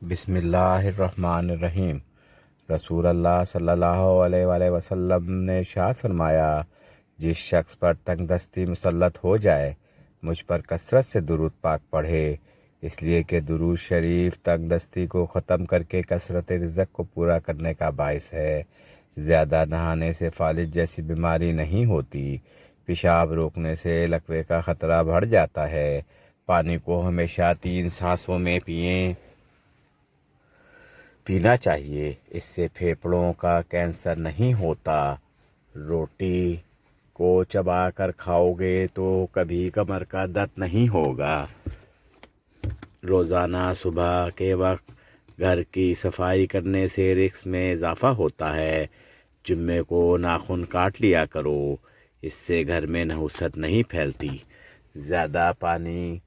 بسم اللہ الرحمن الرحیم۔ رسول اللہ صلی اللہ علیہ وآلہ وسلم نے ارشاد فرمایا، جس شخص پر تنگ دستی مسلط ہو جائے مجھ پر کثرت سے درود پاک پڑھے، اس لیے کہ درود شریف تنگ دستی کو ختم کر کے کثرت رزق کو پورا کرنے کا باعث ہے۔ زیادہ نہانے سے فالج جیسی بیماری نہیں ہوتی، پیشاب روکنے سے لکوے کا خطرہ بڑھ جاتا ہے، پانی کو ہمیشہ 3 سانسوں میں پینا چاہیے، اس سے پھیپھڑوں کا کینسر نہیں ہوتا۔ روٹی کو چبا کر کھاؤ گے تو کبھی کمر کا درد نہیں ہوگا۔ روزانہ صبح کے وقت گھر کی صفائی کرنے سے رزق میں اضافہ ہوتا ہے۔ جمعے کو ناخن کاٹ لیا کرو، اس سے گھر میں نحوست نہیں پھیلتی۔ زیادہ پانی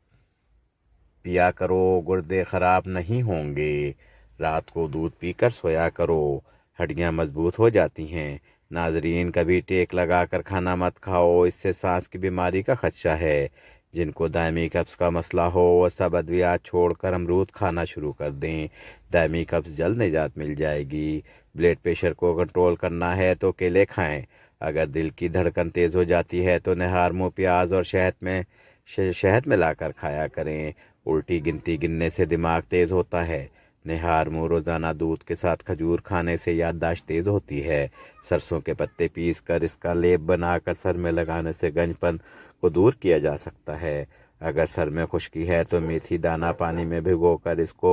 پیا کرو، گردے خراب نہیں ہوں گے۔ رات کو دودھ پی کر سویا کرو، ہڈیاں مضبوط ہو جاتی ہیں۔ ناظرین، کبھی ٹیک لگا کر کھانا مت کھاؤ، اس سے سانس کی بیماری کا خدشہ ہے۔ جن کو دائمی قبض کا مسئلہ ہو وہ سب ادویات چھوڑ کر امرود کھانا شروع کر دیں، دائمی قبض جلد نجات مل جائے گی۔ بلڈ پریشر کو کنٹرول کرنا ہے تو کیلے کھائیں۔ اگر دل کی دھڑکن تیز ہو جاتی ہے تو نہار منہ پیاز اور شہد ملا کر کھایا کریں۔ الٹی گنتی گننے سے دماغ تیز ہوتا ہے۔ نہار منہ روزانہ دودھ کے ساتھ کھجور کھانے سے یادداشت تیز ہوتی ہے۔ سرسوں کے پتے پیس کر اس کا لیپ بنا کر سر میں لگانے سے گنج پن کو دور کیا جا سکتا ہے۔ اگر سر میں خشکی ہے تو میتھی دانہ پانی میں بھگو کر اس کو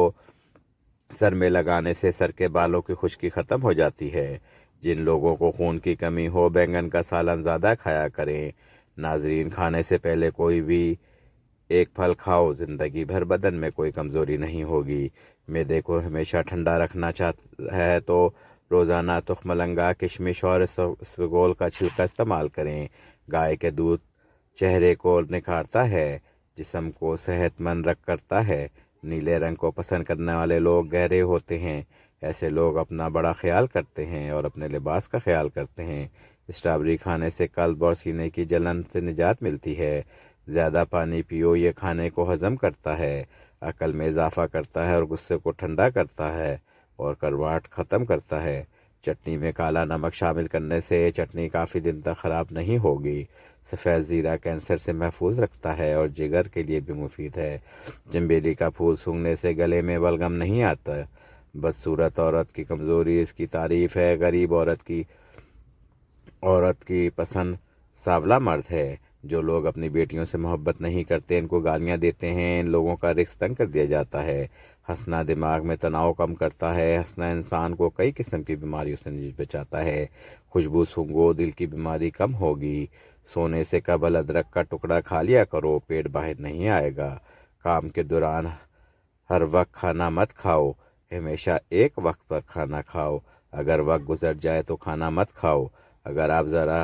سر میں لگانے سے سر کے بالوں کی خشکی ختم ہو جاتی ہے۔ جن لوگوں کو خون کی کمی ہو بینگن کا سالن زیادہ کھایا کریں۔ ناظرین، کھانے سے پہلے کوئی بھی ایک پھل کھاؤ، زندگی بھر بدن میں کوئی کمزوری نہیں ہوگی۔ معدے کو ہمیشہ ٹھنڈا رکھنا چاہتا ہے تو روزانہ تخم مرغ، کشمش اور اسفگول کا چھلکا استعمال کریں۔ گائے کے دودھ چہرے کو نکھارتا ہے، جسم کو صحت مند کرتا ہے۔ نیلے رنگ کو پسند کرنے والے لوگ گہرے ہوتے ہیں۔ ایسے لوگ اپنا بڑا خیال کرتے ہیں اور اپنے لباس کا خیال کرتے ہیں۔ اسٹرابیری کھانے سے قلب اور سینے کی جلن سے نجات ملتی ہے۔ زیادہ پانی پیو، یہ کھانے کو ہضم کرتا ہے، عقل میں اضافہ کرتا ہے اور غصے کو ٹھنڈا کرتا ہے اور کرواہٹ ختم کرتا ہے۔ چٹنی میں کالا نمک شامل کرنے سے چٹنی کافی دن تک خراب نہیں ہوگی۔ سفید زیرہ کینسر سے محفوظ رکھتا ہے اور جگر کے لیے بھی مفید ہے۔ چنبیلی کا پھول سونگھنے سے گلے میں بلغم نہیں آتا۔ بدصورت عورت کی کمزوری اس کی تعریف ہے، غریب عورت کی پسند سانولا مرد ہے۔ جو لوگ اپنی بیٹیوں سے محبت نہیں کرتے، ان کو گالیاں دیتے ہیں، ان لوگوں کا رزق تنگ کر دیا جاتا ہے۔ ہنسنا دماغ میں تناؤ کم کرتا ہے۔ ہنسنا انسان کو کئی قسم کی بیماریوں سے بچاتا ہے۔ خوشبو سونگھو، دل کی بیماری کم ہوگی۔ سونے سے قبل ادرک کا ٹکڑا کھا لیا کرو، پیٹ باہر نہیں آئے گا۔ کام کے دوران ہر وقت کھانا مت کھاؤ، ہمیشہ ایک وقت پر کھانا کھاؤ۔ اگر وقت گزر جائے تو کھانا مت کھاؤ۔ اگر آپ ذرا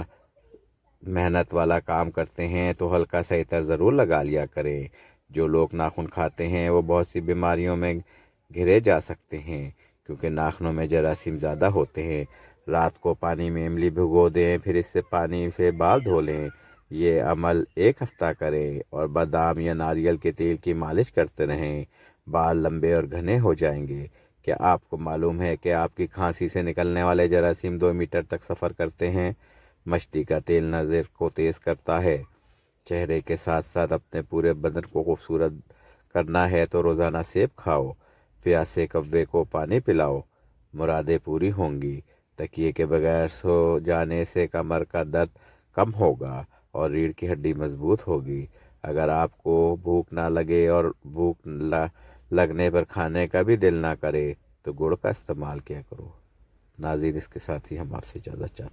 محنت والا کام کرتے ہیں تو ہلکا سا عطر ضرور لگا لیا کریں۔ جو لوگ ناخن کھاتے ہیں وہ بہت سی بیماریوں میں گھرے جا سکتے ہیں، کیونکہ ناخنوں میں جراثیم زیادہ ہوتے ہیں۔ رات کو پانی میں املی بھگو دیں، پھر اس سے پانی سے بال دھو لیں۔ یہ عمل 1 ہفتہ کریں اور بادام یا ناریل کے تیل کی مالش کرتے رہیں۔ بال لمبے اور گھنے ہو جائیں گے۔ کیا آپ کو معلوم ہے کہ آپ کی کھانسی سے نکلنے والے جراثیم 2 میٹر تک سفر کرتے ہیں؟ مچھلی کا تیل نظر کو تیز کرتا ہے۔ چہرے کے ساتھ ساتھ اپنے پورے بدن کو خوبصورت کرنا ہے تو روزانہ سیب کھاؤ۔ پیاسے کوے کو پانی پلاؤ، مرادیں پوری ہوں گی۔ تکیے کے بغیر سو جانے سے کمر کا درد کم ہوگا اور ریڑھ کی ہڈی مضبوط ہوگی۔ اگر آپ کو بھوک نہ لگے اور بھوک لگنے پر کھانے کا بھی دل نہ کرے تو گڑ کا استعمال کیا کرو۔ ناظرین، اس کے ساتھ ہی ہم آپ سے اجازت چاہتے ہیں۔